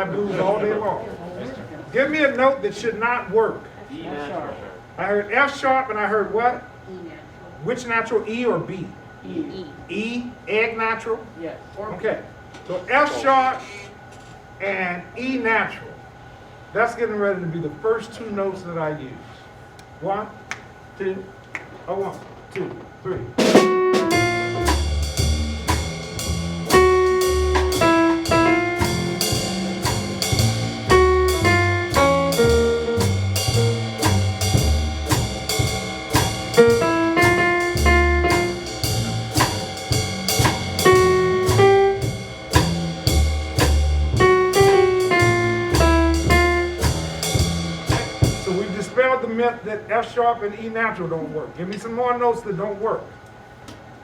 blues all day long. Give me a note that should not work. E natural. I heard F sharp and I heard what? E natural. Which natural, E or B? E. E, egg natural? Yes. Okay, so F sharp and E natural. That's getting ready to be the first two notes that I use. 1, 2, 1, 2, 3. So we've dispelled the myth that F sharp and E natural don't work. Give me some more notes that don't work.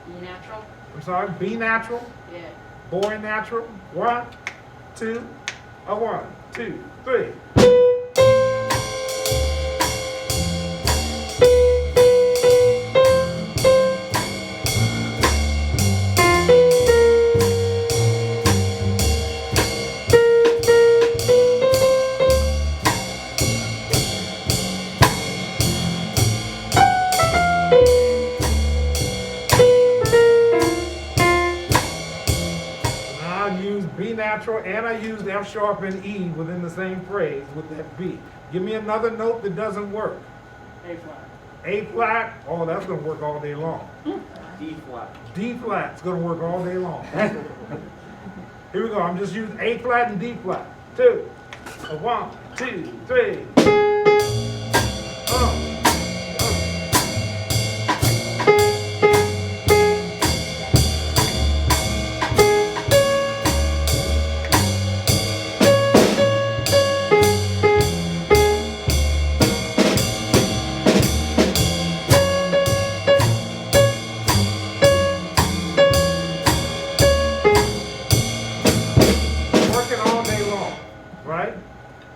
E natural. I'm sorry, B natural, Yeah. boring natural. 1, 2, 1, 2, 3. Now I used B natural and I used F sharp and E within the same phrase with that B. Give me another note that doesn't work. A flat. A flat, oh, that's gonna work all day long. D flat. D flat's gonna work all day long. Here we go, I'm just using A flat and D flat. 2, 1, 2, 3. Working all day long, right?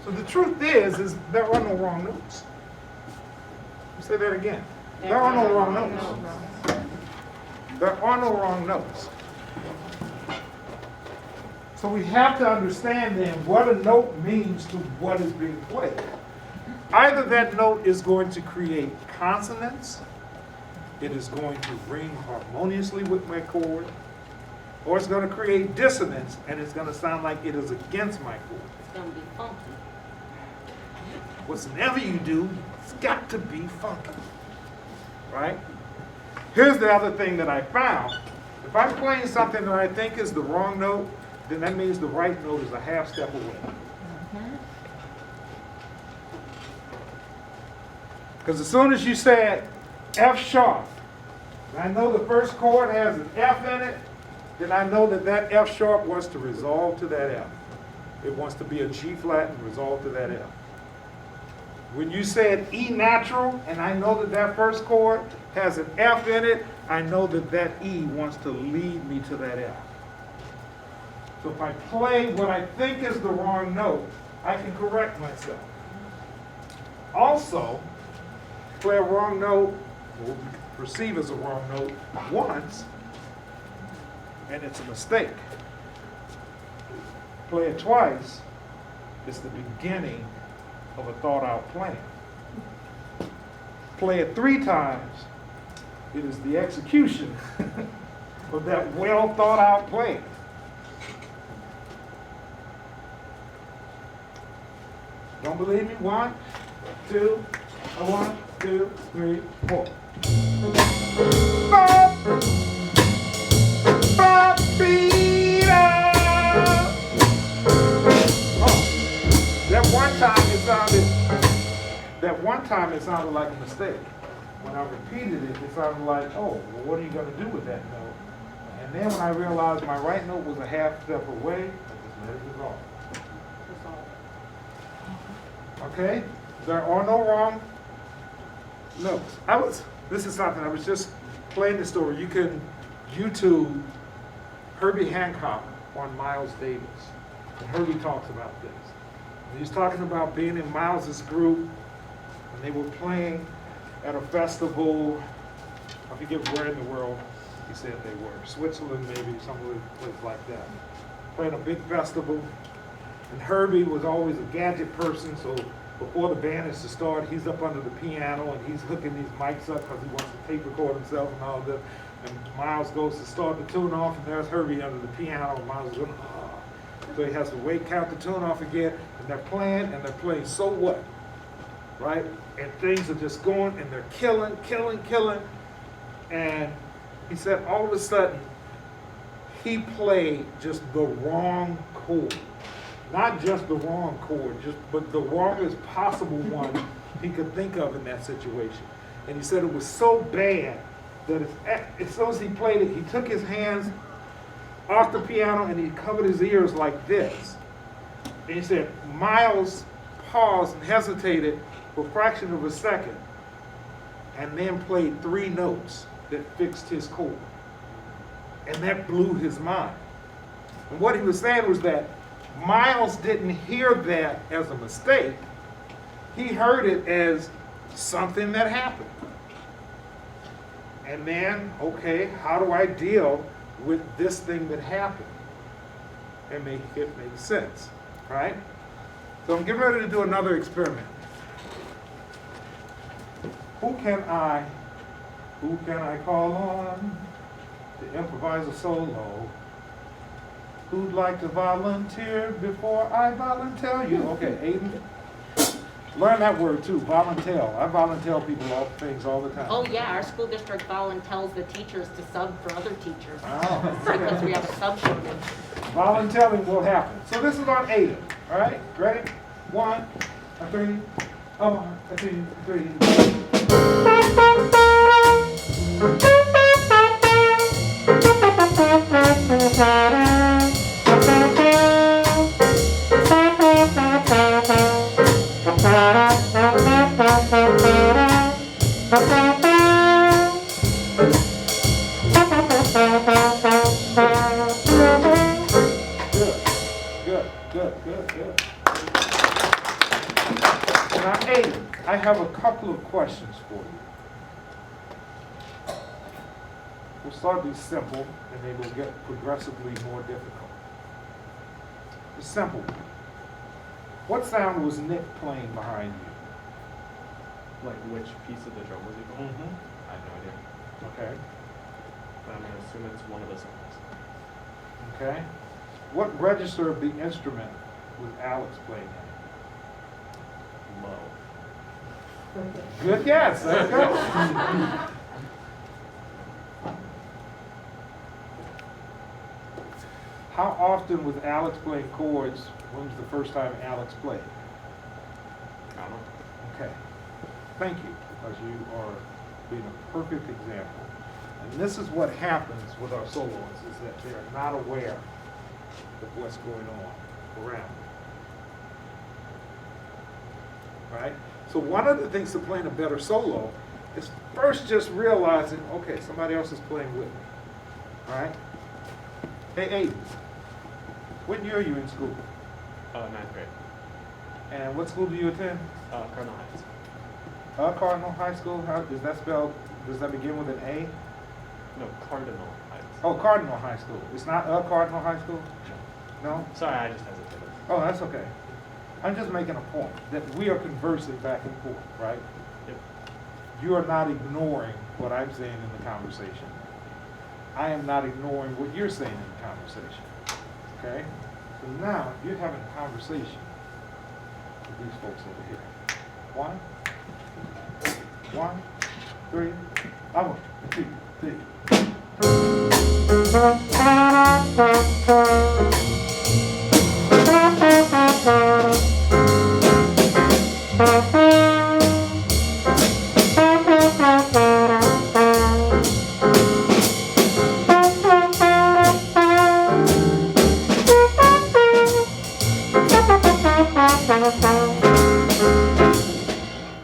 So the truth is there are no wrong notes. Say that again. There are no wrong notes. There are no wrong notes. So we have to understand then what a note means to what is being played. Either that note is going to create consonance, it is going to ring harmoniously with my chord, or it's going to create dissonance and it's going to sound like it is against my chord. It's gonna be funky. Whatever you do, it's got to be funky, right? Here's the other thing that I found. If I'm playing something that I think is the wrong note, then that means the right note is a half step away. Because as soon as you said F sharp, and I know the first chord has an F in it, then I know that that F sharp wants to resolve to that F. It wants to be a G flat and resolve to that F. When you said E natural, and I know that that first chord has an F in it, I know that that E wants to lead me to that F. So if I play what I think is the wrong note, I can correct myself. Also, play a wrong note, or what we perceive as a wrong note, once, and it's a mistake. Play it twice, it's the beginning of a thought-out plan. Play it 3 times, it is the execution of that well-thought-out plan. Don't believe me? 1, 2, 1, 2, 3, 4. That one time it sounded like a mistake. When I repeated it, it sounded like, oh, well, what are you going to do with that note? And then when I realized my right note was a half step away, I just let it resolve. Okay? There are no wrong notes. This is something, I was just playing the story. You can YouTube Herbie Hancock on Miles Davis. And Herbie talks about this. He's talking about being in Miles's group, and they were playing at a festival. I forget where in the world he said they were. Switzerland, maybe, some place like that. Playing a big festival, And Herbie was always a gadget person, so before the band is to start, he's up under the piano and he's hooking these mics up because he wants to tape record himself and all that. And Miles goes to start the tune off, and there's Herbie under the piano, and Miles is going, ah. So he has to wait, count the tune off again, and they're playing So What? Right? And things are just going, and they're killing. And he said all of a sudden, he played just the wrong chord. Not just the wrong chord, but the wrongest possible one he could think of in that situation. And he said it was so bad that as soon as he played it, he took his hands off the piano and he covered his ears like this. And he said, Miles paused and hesitated for a fraction of a second and then played 3 notes that fixed his chord. And that blew his mind. And what he was saying was that Miles didn't hear that as a mistake. He heard it as something that happened. And then, okay, how do I deal with this thing that happened? And make it make sense, right? So I'm getting ready to do another experiment. Who can I call on to improvise a solo? Who'd like to volunteer before I volunteer you? Okay, Aiden. Learn that word too, volunteer. I volunteer people things all the time. Oh, yeah, our school district volunteers the teachers to sub for other teachers. Oh. Because we have a sub shortage. Volunteering will happen. So this is on Aiden, all right? Ready? 1, 3, 1, 2, 3. Good. Now, Aiden, I have a couple of questions for you. We'll start these simple, and they will get progressively more difficult. The simple one. What sound was Nick playing behind you? Like which piece of the drum was he playing? I have no idea. Okay. But I'm gonna assume it's one of the songs. Okay. What register of the instrument was Alex playing in? Low. Good guess. There you go. How often was Alex playing chords? When was the first time Alex played? I don't know. Okay. Thank you, because you are being a perfect example. And this is what happens with our soloists, is that they are not aware of what's going on around them. Right? So one of the things to playing a better solo is first just realizing, okay, somebody else is playing with me. All right? Hey, Aiden, what year are you in school? 9th grade. And what school do you attend? Cardinal Heights. Cardinal High School? How is that spelled? Does that begin with an A? No, Cardinal Heights. Oh, Cardinal High School. It's not Cardinal High School? No? Sorry, I just hesitated. Oh, that's okay. I'm just making a point that we are conversing back and forth, right? Yep. You are not ignoring what I'm saying in the conversation. I am not ignoring what you're saying in the conversation. Okay? So now you're having a conversation with these folks over here. 1, 3, 2, 3.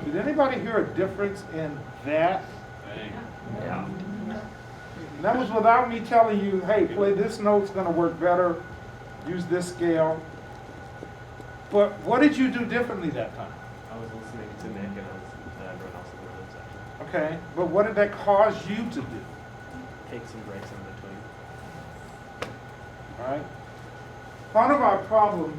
Did anybody hear a difference in that? Yeah. And that was without me telling you, hey, play this note's gonna work better, use this scale. But what did you do differently that time? I was listening to Nick and everyone else in the room section. Okay, but what did that cause you to do? Take some breaks in between. All right? Part of our problem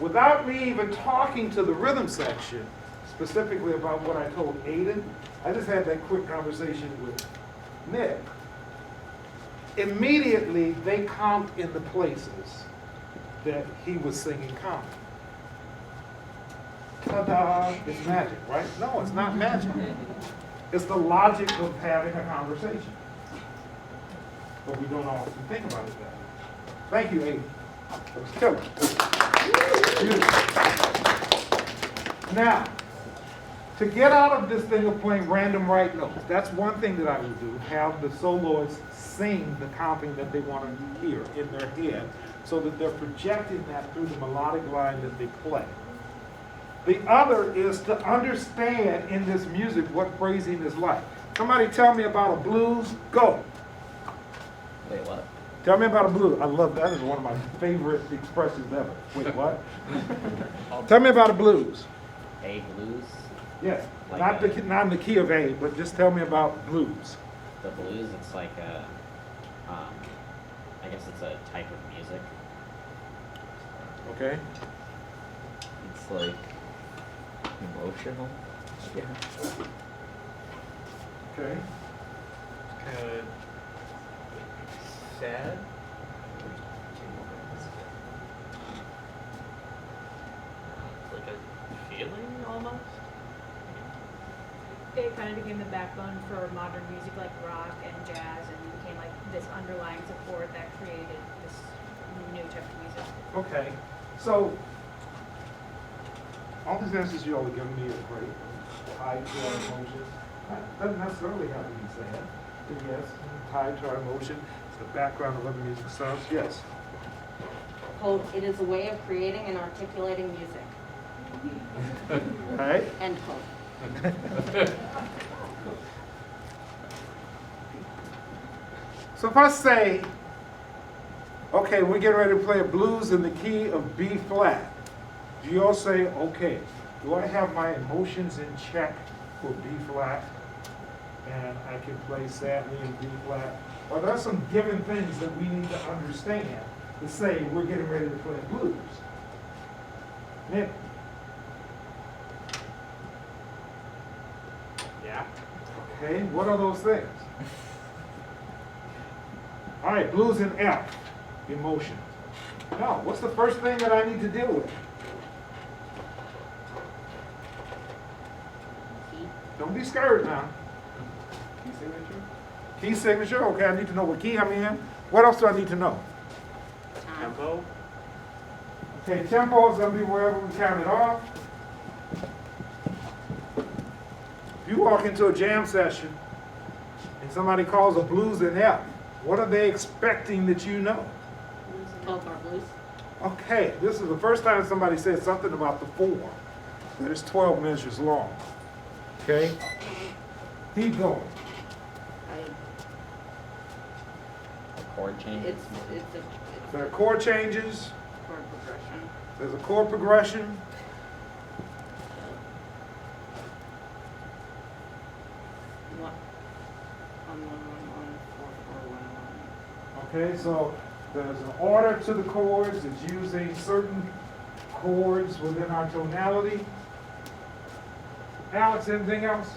without me even talking to the rhythm section, specifically about what I told Aiden, I just had that quick conversation with Nick. Immediately, they comped in the places that he was singing comp. Ta-da, it's magic, right? No, it's not magic. It's the logic of having a conversation. But we don't often think about it that way. Thank you, Aiden. That was killer. Beautiful. Now, to get out of this thing of playing random right notes, that's one thing that I would do, have the soloists sing the comping that they want to hear in their head so that they're projecting that through the melodic line that they play. The other is to understand in this music what phrasing is like. Somebody tell me about a blues, go. Wait, what? Tell me about a blues. I love that. Is one of my favorite expressions ever. Wait, what? Tell me about a blues. A blues? Yes, Like not in the key of A, but just tell me about blues. The blues, it's like a, I guess it's a type of music. Okay. It's like emotional. Yeah. Okay. Kind of sad. Like a feeling almost. It kind of became the backbone for modern music like rock and jazz, and became like this underlying support that created this new type of music. Okay. So, all these answers you all are giving me are great. Tied to our emotions. That doesn't necessarily have to be sad. But yes, tied to our emotion. It's the background of other music sounds. Yes. Quote, "It is a way of creating and articulating music." All right. End quote. So if I say, okay, we're getting ready to play a blues in the key of B flat, do you all say, okay, do I have my emotions in check for B flat? And I can play sadly in B flat? Or there are some given things that we need to understand to say we're getting ready to play blues? Nick? Yeah. Okay, what are those things? All right, blues in F, emotion. Now, what's the first thing that I need to deal with? Key. Don't be scared now. Key signature. Key signature, okay, I need to know what key I'm in. What else do I need to know? Time. Tempo. Okay, tempo is gonna be wherever we count it off. If you walk into a jam session and somebody calls a blues in F, what are they expecting that you know? 12-bar blues. Okay, this is the first time somebody said something about the 4, that it's 12 measures long. Okay? Keep going. A chord change. It's There are chord changes, a chord progression. there's a chord progression. One, 4, 4, 1, 1. Okay, so there's an order to the chords. It's using certain chords within our tonality. Alex, anything else?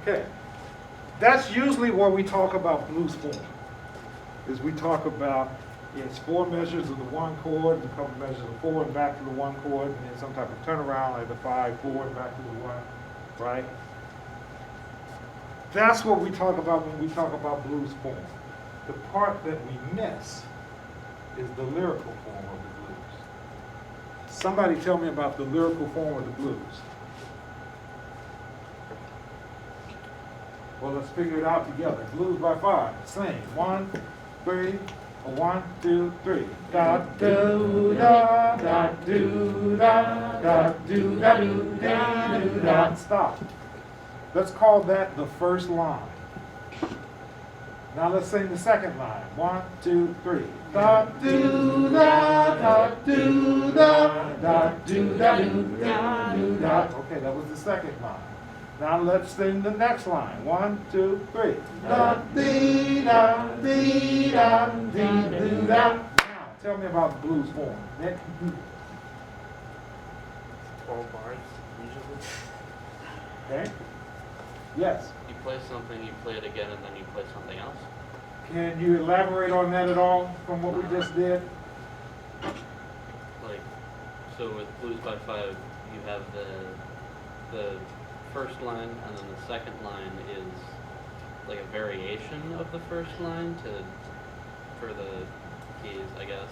Okay. That's usually where we talk about blues form. Is we talk about it's 4 measures of the 1 chord, and a couple measures of 4 and back to the 1 chord, and then some type of turnaround like the 5, 4 and back to the 1, right? That's what we talk about when we talk about blues form. The part that we miss is the lyrical form of the blues. Somebody tell me about the lyrical form of the blues. Well, let's figure it out together. Blues by 5. Sing. 1, 3, 1, 2, 3. Da do da da do da da do da do da do da. Stop. Let's call that the first line. Now let's sing the second line. 1, 2, 3. Da do da da do da da do da do da do da. Okay, that was the second line. Now let's sing the next line. 1, 2, 3. Da dee da dee da dee doo da. Now tell me about the blues form, Nick. 12 bars, usually. Okay. Yes. You play something, you play it again, and then you play something else. Can you elaborate on that at all from what we just did? Like, so with Blues by Five, you have the first line, and then the second line is like a variation of the first line for the keys, I guess.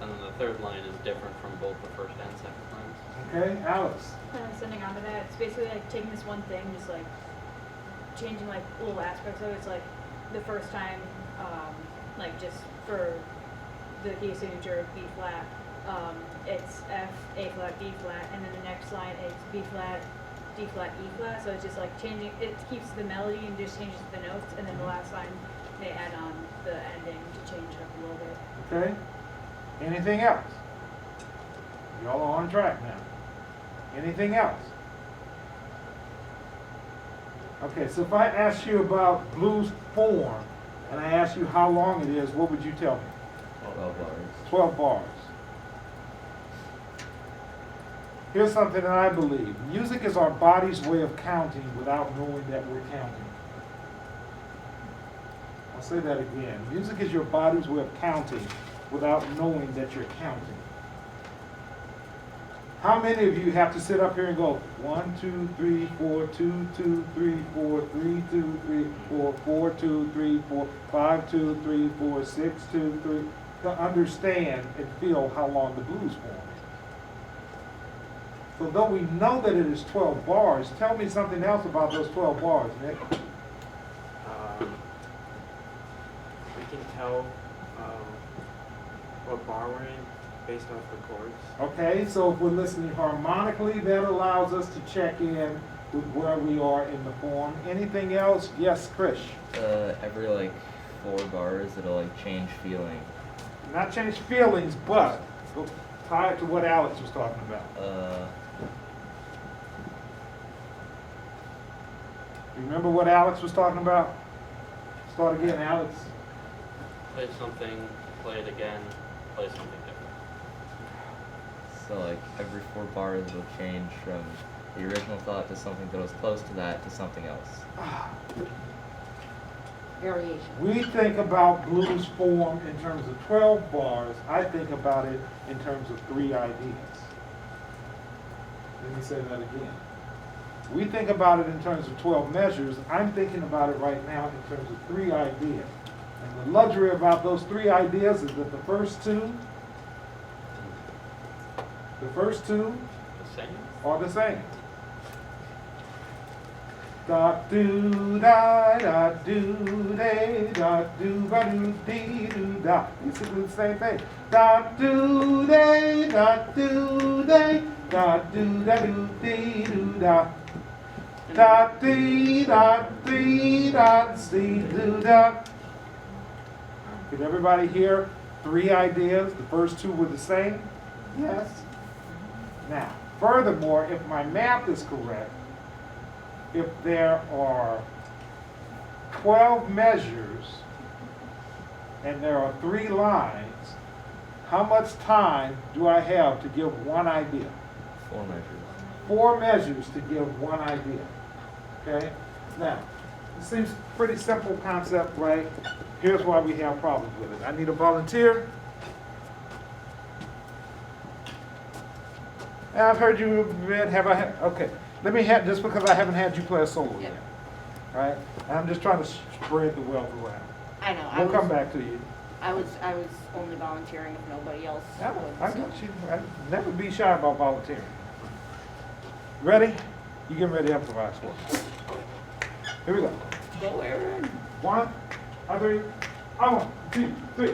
And then the third line is different from both the first and second lines. Okay, Alex. Sending on to that, it's basically like taking this one thing, just like changing like little aspects of it. It's like the first time, like just for the key signature of B flat, it's F, A flat, B flat, and then the next line it's B flat, D flat, E flat. So it's just like changing, it keeps the melody and just changes the notes, and then the last line they add on the ending to change it up a little bit. Okay. Anything else? Y'all are on track now. Anything else? Okay, so if I ask you about blues form, and I ask you how long it is, what would you tell me? 12 bars. 12 bars. Here's something that I believe. Music is our body's way of counting without knowing that we're counting. I'll say that again. Music is your body's way of counting without knowing that you're counting. How many of you have to sit up here and go 1, 2, 3, 4, 2, 2, 3, 4, 3, 2, 3, 4, 4, 2, 3, 4, 5, 2, 3, 4, 6, 2, 3, to understand and feel how long the blues form is. So though we know that it is 12 bars, tell me something else about those 12 bars, Nick. We can tell what bar we're in based off the chords. Okay, so if we're listening harmonically, that allows us to check in with where we are in the form. Anything else? Yes, Krish. Every like 4 bars, it'll like change feeling. Not change feelings, but go tie it to what Alex was talking about. Remember what Alex was talking about? Start again, Alex. Play something, play it again, play something different. So like every 4 bars will change from the original thought to something that was close to that to something else. Variation. We think about blues form in terms of 12 bars. I think about it in terms of 3 ideas. Let me say that again. We think about it in terms of 12 measures. I'm thinking about it right now in terms of 3 ideas. And the luxury about those 3 ideas is that the first two The same? are the same. Da do da da do day da do ba do dee do da. Basically the same thing. Da do day da do day da do da do dee do da. Da dee da dee da dee do da. Did everybody hear 3 ideas? The first 2 were the same? Yes. Now, furthermore, if my math is correct, if there are 12 measures and there are 3 lines, how much time do I have to give one idea? 4 measures. 4 measures to give one idea. Okay? Now, it seems pretty simple concept, right? Here's why we have problems with it. I need a volunteer. I've heard you read, have I, okay. Let me have, just because I haven't had you play a solo yet. All right? I'm just trying to spread the wealth around. I know. We'll come back to you. I was only volunteering if nobody else I would. got so. you. I'd never be shy about volunteering. Ready? You get ready to improvise for us. Here we go. Go, Aaron. 1, 2, 3. 1, 2, 3.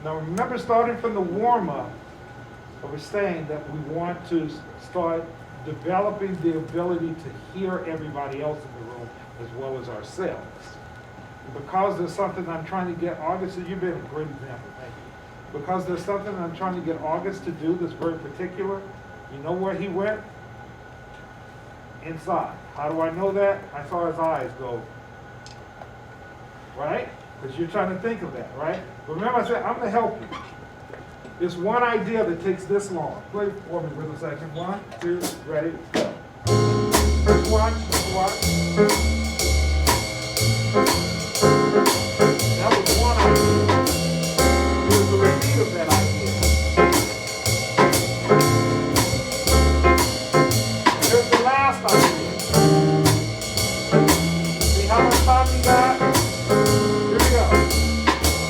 Now remember, starting from the warm-up, I was saying that we want to start developing the ability to hear everybody else in the room as well as ourselves. Because there's something I'm trying to get August, you've been a great example, thank you. Because there's something I'm trying to get August to do that's very particular, you know where he went? Inside. How do I know that? I saw his eyes go, right? Because you're trying to think of that, right? Remember I said, I'm gonna help you. It's one idea that takes this long. Play for me rhythm section. 1, 2, ready, go. First watch, watch. That was one idea. Here's the repeat of that idea. Here's the last idea. See how much time you got? Here we go.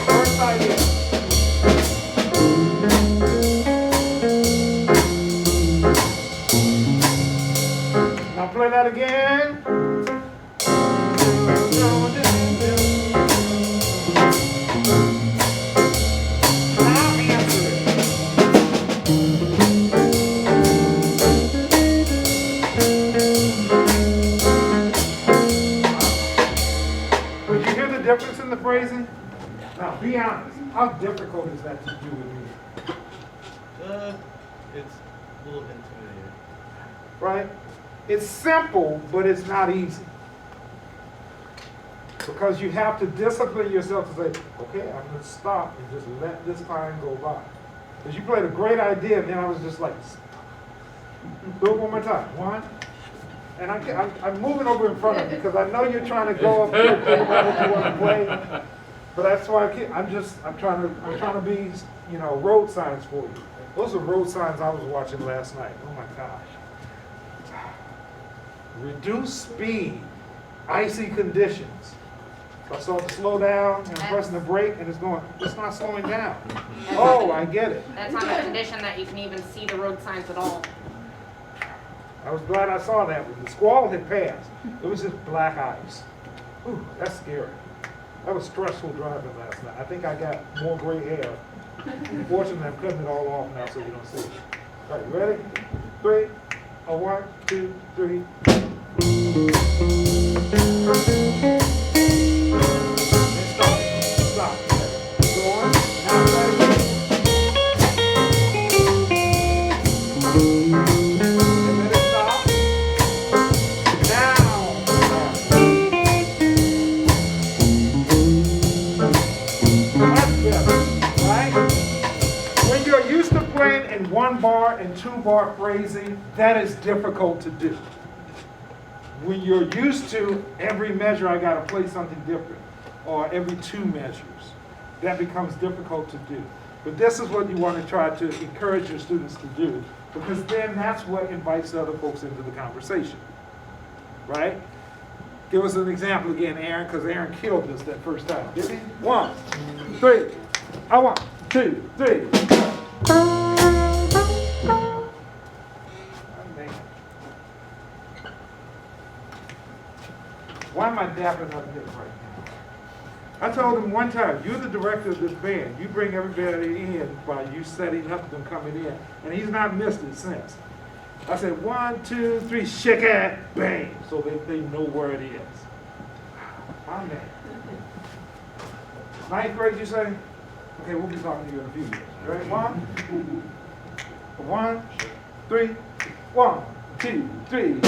First idea. Now play that again. Now answer it. Did you hear the difference in the phrasing? Now be honest. How difficult is that to do with me? It's a little intimidating. Right? It's simple, but it's not easy. Because you have to discipline yourself to say, okay, I'm going to stop and just let this time go by. Because you played a great idea, and then I was just like, do it one more time. 1. And I'm moving over in front of you because I know you're trying to go up here and play what you want to play. But that's why I'm trying to be, road signs for you. Those are road signs I was watching last night. Oh my gosh. Reduce speed, icy conditions. So I start to slow down and I'm pressing the brake and it's not slowing down. Oh, I get it. That's not a condition that you can even see the road signs at all. I was glad I saw that one. The squall had passed. It was just black ice. Ooh, that's scary. That was stressful driving last night. I think I got more gray hair. Fortunately, I'm cutting it all off now so you don't see it. All right, you ready? 3, 1, 2, 3. Stop. Go on. Now try it again. And let it stop. Now. That's better, right? When you're used to playing in 1-bar and 2-bar phrasing, that is difficult to do. When you're used to every measure, I got to play something different, or every 2 measures, that becomes difficult to do. But this is what you want to try to encourage your students to do, because then that's what invites the other folks into the conversation, right? Give us an example again, Aaron, because Aaron killed this that first time. Did he? 1, 3. 1, 2, 3. Why am I dapping up this right now? I told him one time, you're the director of this band. You bring everybody in by you setting up them coming in. And he's not missed it since. I said, 1, 2, 3, shake it, bang. So they know where it is. My man. 9th grade, you say? Okay, we'll be talking to you in a few years. You ready? 1, 3, 1, 2, 3.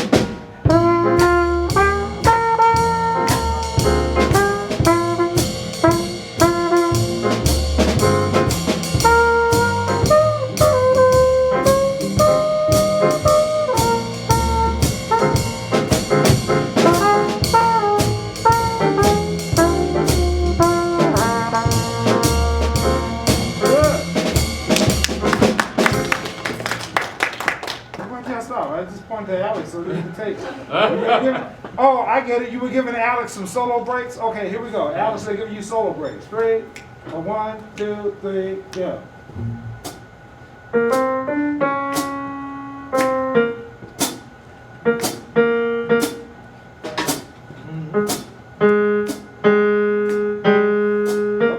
Oh, I get it. You were giving Alex some solo breaks? Okay, here we go. Alex, they're giving you solo breaks. 3, 1, 2, 3, go.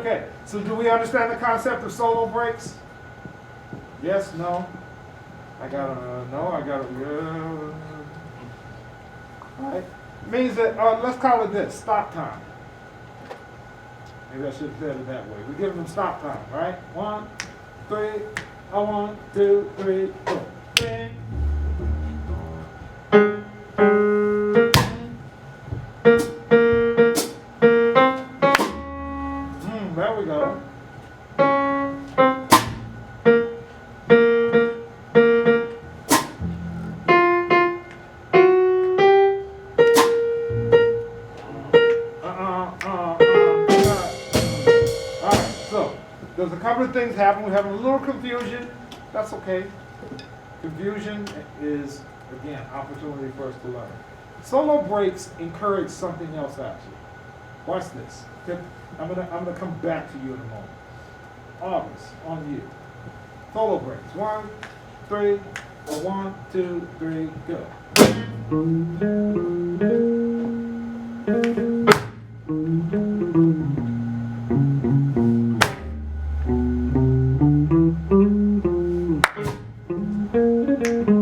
Okay, so do we understand the the concept of solo breaks? Yes, no? I got a, no, I got a, yeah. All right. Means that, let's call it this, stop time. Maybe I should have said it that way. We're giving them stop time, right? 1, 3, 1, 2, 3, go. Bing. There we go. Alright, so there's a couple of things happening. We're having a little confusion. That's okay. Confusion is, again, opportunity for us to learn. Solo breaks encourage something else out you. Watch this. Okay? I'm gonna come back to you in a moment. August, on you. Solo breaks. 1, 3, 1, 2, 3, go.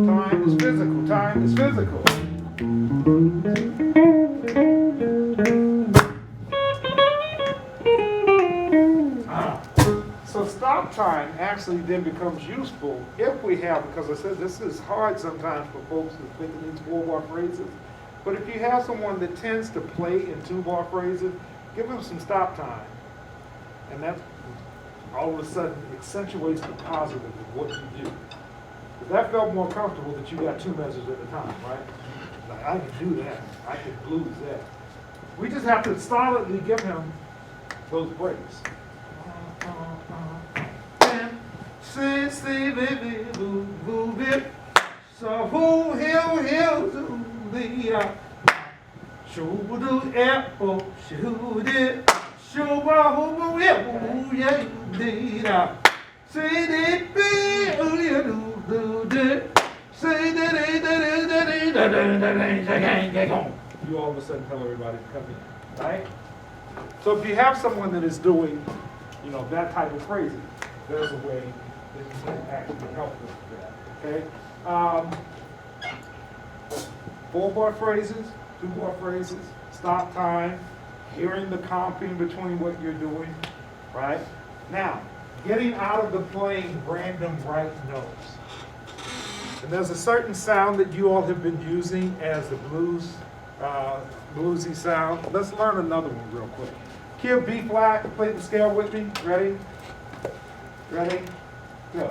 Time is physical. Time is physical. So stop time actually then becomes useful if we have, because I said this is hard sometimes for folks who think of these 4-bar phrases. But if you have someone that tends to play in 2-bar phrases, give them some stop time. And that all of a sudden accentuates the positive of what you do. But that felt more comfortable that you got 2 measures at a time, right? Like, I can do that. I can blues that. We just have to solidly give him those breaks. See, baby, boo, boo, bip. So who, hill, do the, shoo, do, apple, shoo, did, shoo, who, yeah, did, say, did, be, do, did, say, you all of a sudden tell everybody to come in, right? So if you have someone that is doing, that type of phrasing, there's a way that you can actually help them with that, okay? 4-bar phrases, 2-bar phrases, stop time, hearing the comping between what you're doing, right? Now, getting out of the playing random right notes. And there's a certain sound that you all have been using as the bluesy sound. Let's learn another one real quick. Key of B flat, play the scale with me. Ready? Ready? Go.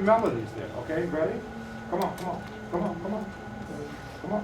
Melodies there, okay? Ready? Come on, come on, come on, come on, come on.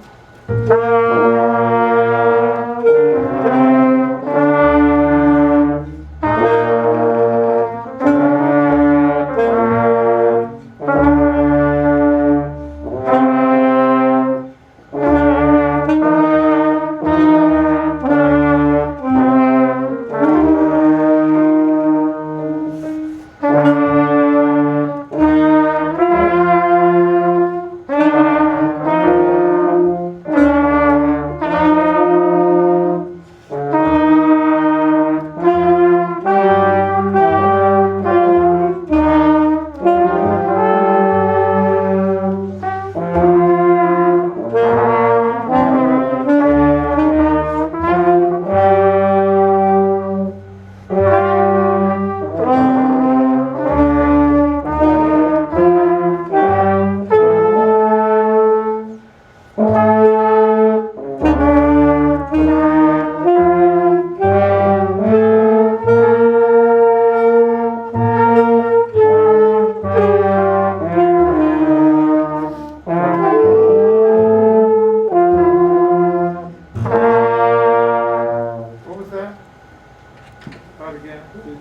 again? You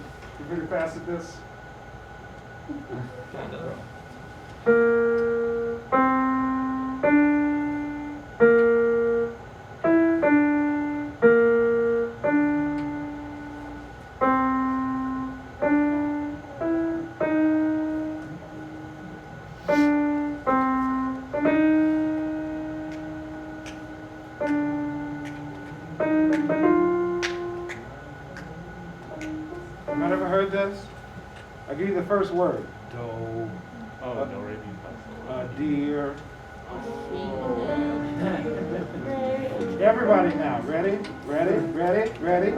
pretty fast at this? Kind of. Anyone ever heard this? I'll give you the first word. Do, Oh, no, Raven Festival. deer. Everybody now, ready? Ready? Ready? Ready?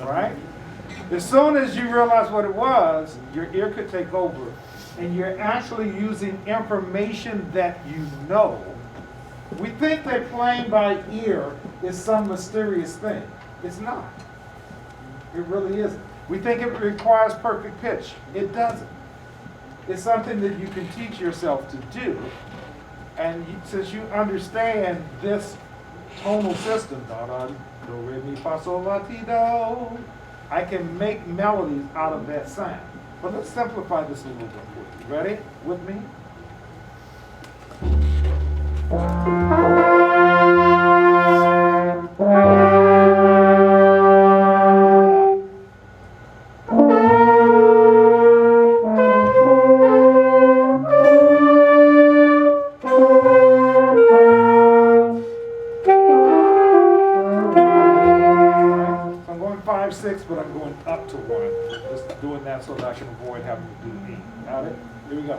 Right? As soon as you realize what it was, your ear could take over, and you're actually using information that you know. We think that playing by ear is some mysterious thing. It's not. It really isn't. We think it requires perfect pitch. It doesn't. It's something that you can teach yourself to do. And since you understand this tonal system, da da do re mi fa sol la ti do, I can make melodies out of that sound. But let's simplify this a little bit for you. Ready? With me? So I'm going 5, 6, but I'm going up to 1. Just doing that so that I can avoid having to do the E. Got it? Here we go.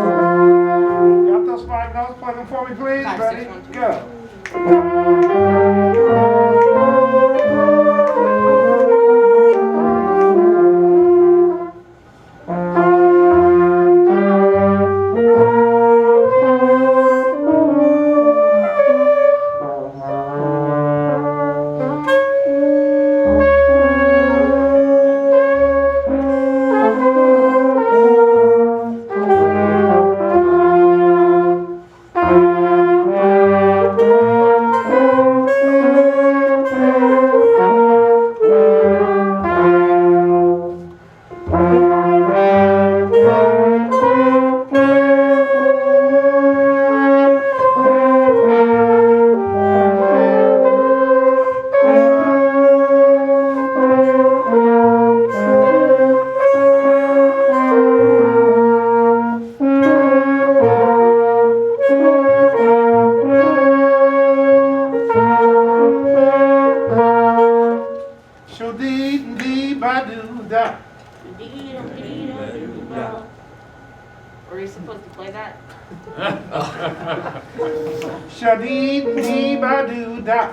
Got those 5 notes? Play them for me, please. 5, Ready? 6, 1, 2. Go. Sho-dee-dee-ba-doo-da. Were you supposed to play that? Sha-dee-dee-ba-doo-da.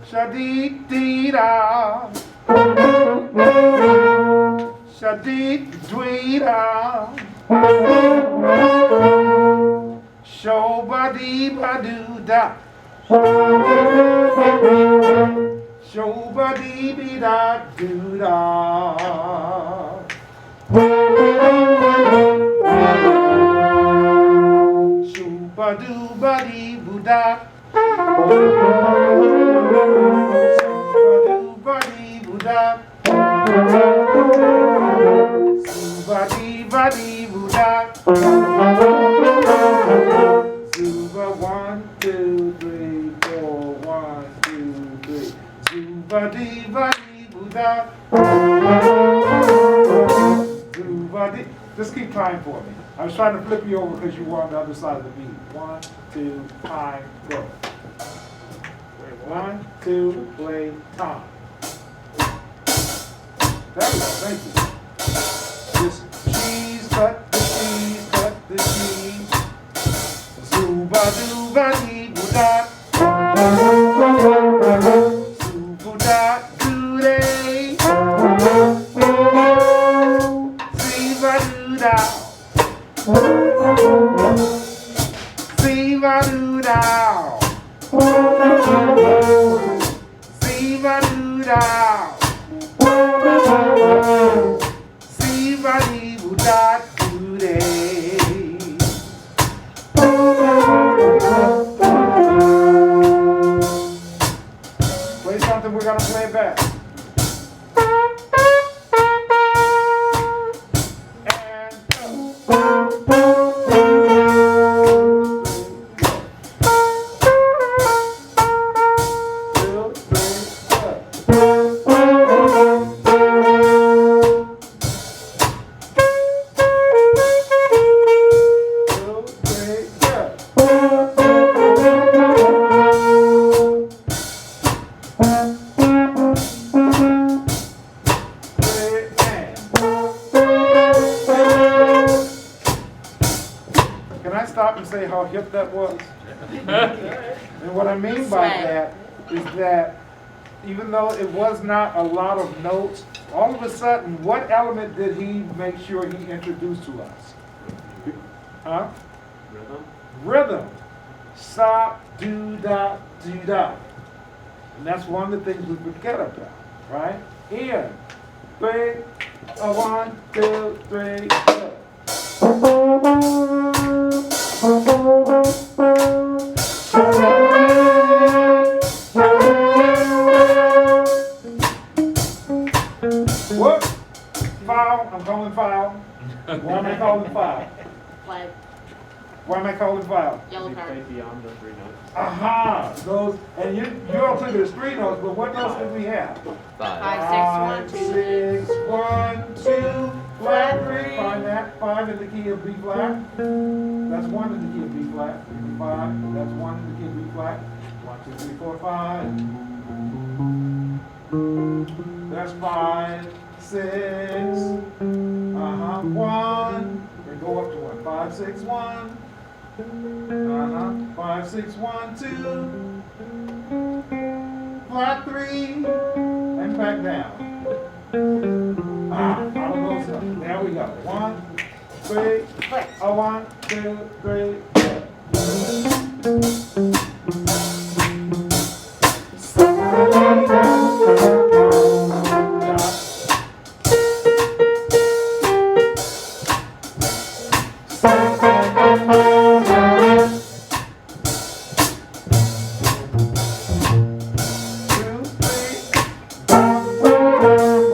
Sha-dee-dee-da. Sha-dee-dwee-da. Sho-ba-dee-ba-doo-da. Sho-ba-dee-be-da-doo-da. Shoo-ba-doo-ba-dee-boo-da. Shoo-ba-doo-ba-dee-boo-da. Shoo-ba-dee-ba-dee-boo-da. ba dee ba dee boo da. Do ba dee. Just keep time for me. I was trying to flip you over because you were on the other side of the beat. 1, 2, time, go. 1, 2, play, time. There we go, thank you. Just cheese, cut the cheese, cut the cheese. Zuba dooba dee boo da. Zubu da doo day. Ziba doo da. Ziba doo da. Ziba doo da. Ziba dee boo da doo day. Play something, we're gonna play back. And go. 2, 3, go. 2, 3, go. Can I stop and say how hip that was? And what I mean by Swag. that is that even though it was not a lot of notes, all of a sudden, what element did he make sure he introduced to us? Huh? Rhythm? Rhythm. Sa, do, da, do, da. And that's one of the things we forget about, right? In. 3, 1, 2, 3, go. Whoop. Foul. I'm calling foul. Why am I calling foul? Flag, Why am I calling foul? yellow You card. play beyond the 3 notes. Aha! Those, and you all took it as 3 notes, but what notes did we have? 5. 5, 6, 1, 2. 6, 1, 2, flat 3. Find that. 5 in the key of B flat. That's 1 in the key of B flat. 5. That's 1 in the key of B flat. 1, 2, 3, 4, 5. That's 5, 6. 1. Then go up to 1. 5, 6, 1. 5, 6, 1, 2. Flat 3. And back down. Out of those. There we go. 1, 3. Click. 1, 2, 3. Go.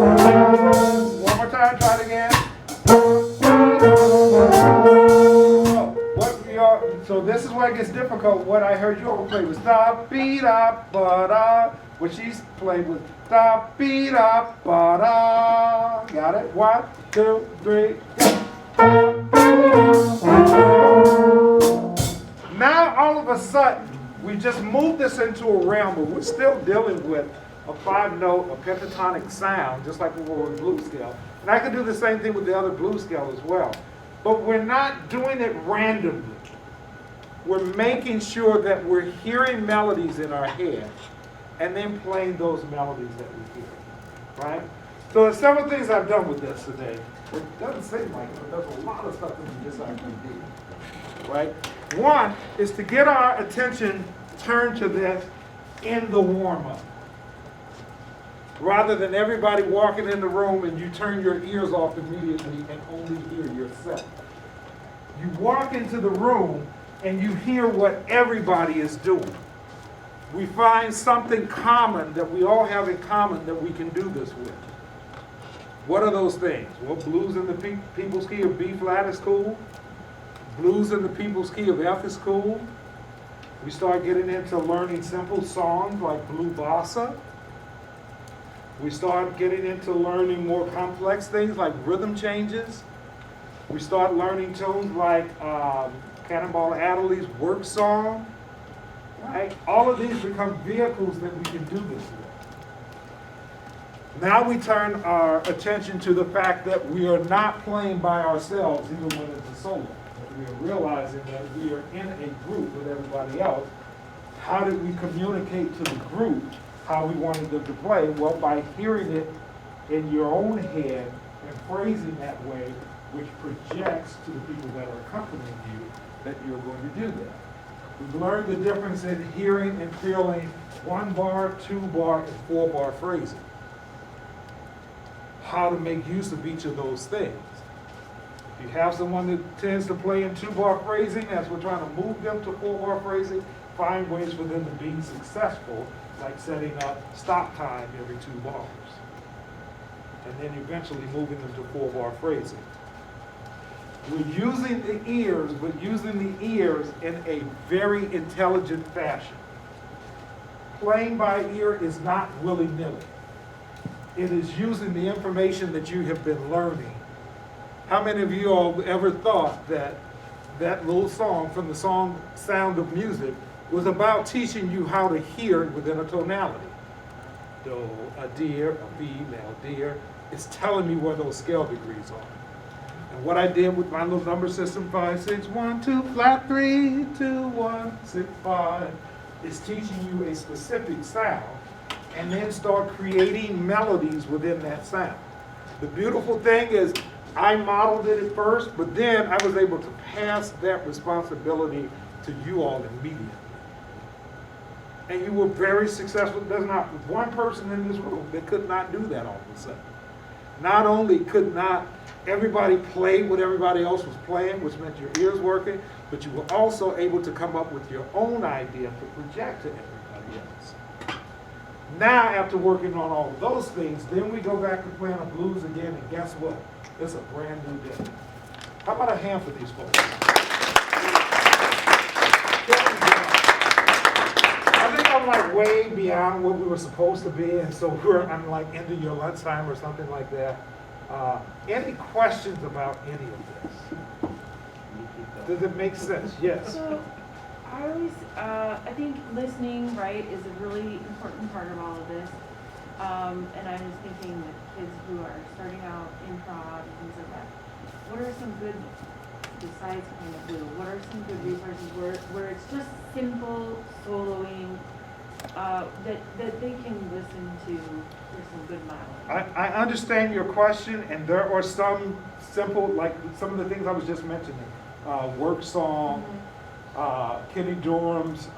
One more time, try it again. So this is where it gets difficult. What I heard you all play was da beat up ba da. What she played was da beat up ba da. Got it? 1, 2, 3, go. Now all of a sudden, we just moved this into a realm, but we're still dealing with a 5-note, a pentatonic sound, just like we were with blues scale. And I can do the same thing with the other blues scale as well. But we're not doing it randomly. We're making sure that we're hearing melodies in our head and then playing those melodies that we hear, right? So there's several things I've done with this today. It doesn't seem like it, but there's a lot of stuff that we just actually did, right? One is to get our attention turned to this in the warm-up. Rather than everybody walking in the room and you turn your ears off immediately and only hear yourself. You walk into the room and you hear what everybody is doing. We find something common that we all have in common that we can do this with. What are those things? Well, blues in the people's key of B flat is cool. Blues in the people's key of F is cool. We start getting into learning simple songs like Blue Bossa. We start getting into learning more complex things like rhythm changes. We start learning tunes like Cannonball Adderley's Work Song. Right? All of these become vehicles that we can do this with. Now we turn our attention to the fact that we are not playing by ourselves, even when it's a solo. We are realizing that we are in a group with everybody else. How did we communicate to the group how we wanted them to play? Well, by hearing it in your own head and phrasing that way, which projects to the people that are accompanying you that you're going to do that. We've learned the difference in hearing and feeling 1 bar, 2 bar, and 4 bar phrasing. How to make use of each of those things. If you have someone that tends to play in 2 bar phrasing, as we're trying to move them to 4 bar phrasing, find ways for them to be successful, like setting up stop time every 2 bars. And then eventually moving them to 4 bar phrasing. We're using the ears, but using the ears in a very intelligent fashion. Playing by ear is not willy-nilly. It is using the information that you have been learning. How many of you all ever thought that that little song from the song Sound of Music was about teaching you how to hear within a tonality? Do, a deer, a female deer. It's telling me where those scale degrees are. And what I did with my little number system, 5, 6, 1, 2, flat 3, 2, 1, 6, 5, is teaching you a specific sound, and then start creating melodies within that sound. The beautiful thing is, I modeled it at first, but then I was able to pass that responsibility to you all immediately. And you were very successful. There's not one person in this room that could not do that all of a sudden. Not only could not everybody play what everybody else was playing, which meant your ears working, but you were also able to come up with your own idea to project to everybody else. Now, after working on all of those things, then we go back to playing the blues again, and guess what? It's a brand new day. How about a hand for these folks? I think I'm like way beyond what we were supposed to be, and so I'm like into your lunchtime or something like that. Any questions about any of this? Does it make sense? Yes. So, I always, I think listening, right, is a really important part of all of this. And I was thinking with kids who are starting out improv and things like that, what are some good, besides kind of blue, what are some good resources where it's just simple soloing, that they can listen to for some good mileage? I understand your question, and there are some simple, like some of the things I was just mentioning. Work Song, Kenny Dorham's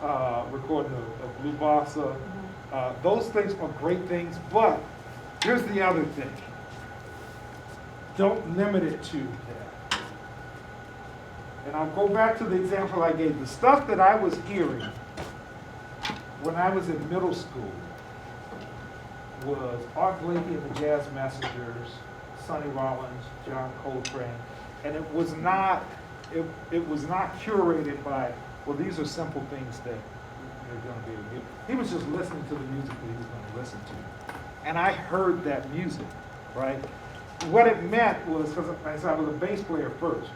recording of Blue Bossa. Those things are great things, but here's the other thing. Don't limit it to that. And I'll go back to the example I gave. The stuff that I was hearing when I was in middle school was Art Blakey and the Jazz Messengers, Sonny Rollins, John Coltrane, and it was not curated by, well, these are simple things that you're going to be able to do. He was just listening to the music that he was going to listen to. And I heard that music, right? What it meant was, because I was a bass player first,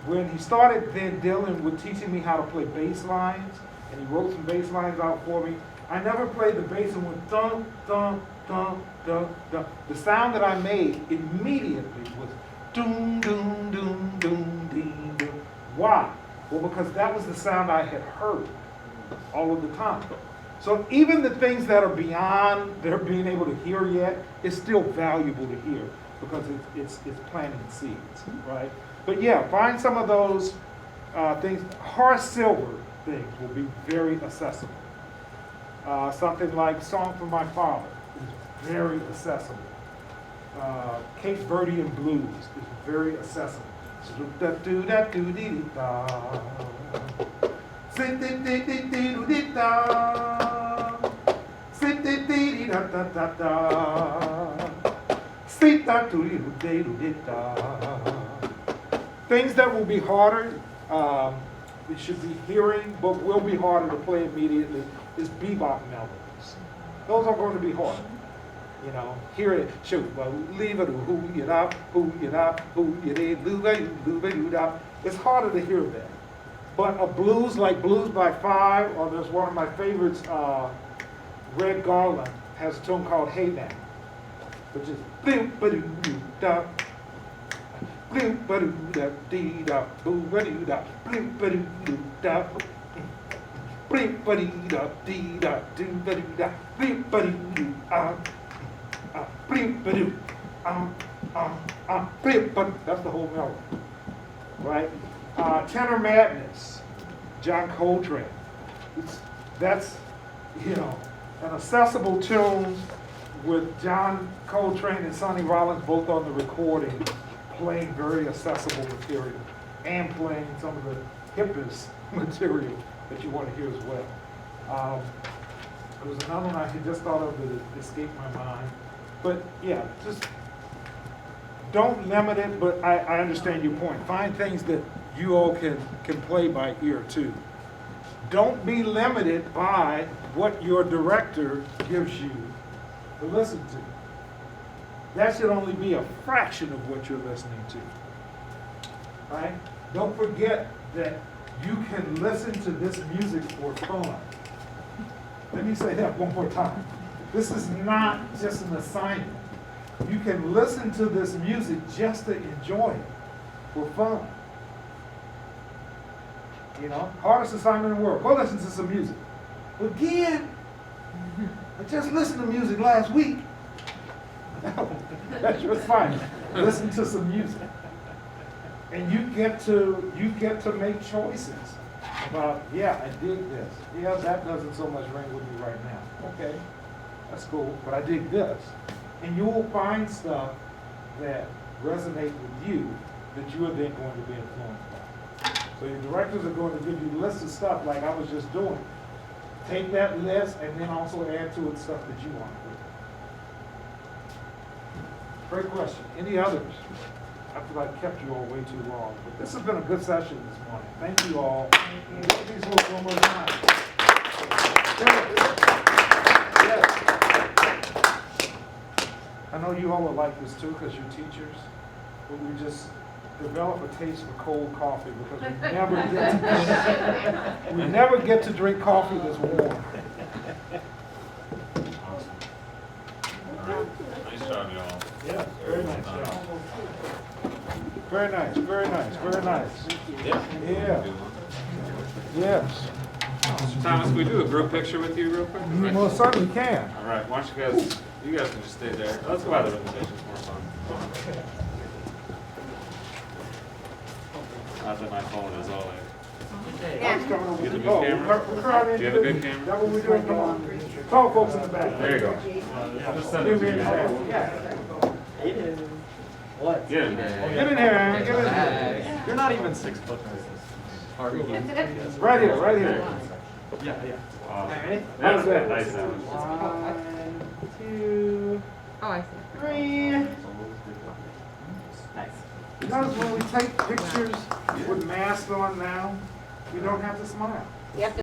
when he started then dealing with teaching me how to play bass lines, and he wrote some bass lines out for me, I never played the bass and went dun, dun, dun, dun, dun. The sound that I made immediately was doom, doom, doom, doom, ding, doom. Why? Well, because that was the sound I had heard all of the time. So even the things that are beyond their being able to hear yet, it's still valuable to hear because it's planting seeds, right? But yeah, find some of those things. Horace Silver things will be very accessible. Something like Song for My Father is very accessible. Cape Verdean Blues is very accessible. Things that will be harder, we should be hearing, but will be harder to play immediately, is bebop melodies. Those are going to be hard. You know, hear it, shoot, well, leave it, who you up, who you up, who you did, loo up. It's harder to hear that. But a blues like Blues by Five, or there's one of my favorites, Red Garland, has a tune called Hey Now, which is bloop-ba-doo-doo-da, bloop-ba-doo-da, dee-da, boo-ba-doo-da, bloop-ba-doo-doo-da, bloop-ba-dee-da, dee-da, doo-ba-doo-da, bloop-ba-doo-doo-ah. Bloop-ba-doo, bloop-ba-doo. That's the whole melody, right? Tenor Madness, John Coltrane. That's, you know, an accessible tune with John Coltrane and Sonny Rollins both on the recording, playing very accessible material and playing some of the hippest material that you want to hear as well. There was another one I had just thought of that escaped my mind. But yeah, just don't limit it, but I understand your point. Find things that you all can play by ear too. Don't be limited by what your director gives you to listen to. That should only be a fraction of what you're listening to. Right? Don't forget that you can listen to this music for fun. Let me say that one more time. This is not just an assignment. You can listen to this music just to enjoy it for fun. You know, hardest assignment in the world. Go listen to some music. Again, I just listened to music last week. No, that's just fine. Listen to some music. And you get to make choices about, yeah, I dig this. Yeah, that doesn't so much ring with me right now. Okay, that's cool, but I dig this. And you will find stuff that resonate with you that you are then going to be influenced by. So your directors are going to give you lists of stuff like I was just doing. Take that list and then also add to it stuff that you want to do. Great question. Any others? I feel like I kept you all way too long, but this has been a good session this morning. Thank you all. Give these folks one more time. Yes. I know you all will like this too because you're teachers, but we just develop a taste for cold coffee because we never get to drink coffee that's warm. Nice job, y'all. Yeah, very nice job. Very nice, very nice, very nice. Yeah. Yes. Thomas, can we do a group picture with you real quick? You most certainly can. All right, why don't you guys can just stay there. Let's go by the presentation, it's more fun. Not that my phone is all there. I was coming over You have a to- good oh, camera? we're crowded Do you have a good into- camera? That what we're doing? Come on. Call folks in the back. There you go. Just send it to me. What? Get in Get there. in here, Aaron, get in here. You're not even 6 foot. Right here, right here. Yeah. How's That's that? nice. That was. 1, 2, Oh, I see. 3. Notice when we take pictures with masks on now, we don't have to smile. You have to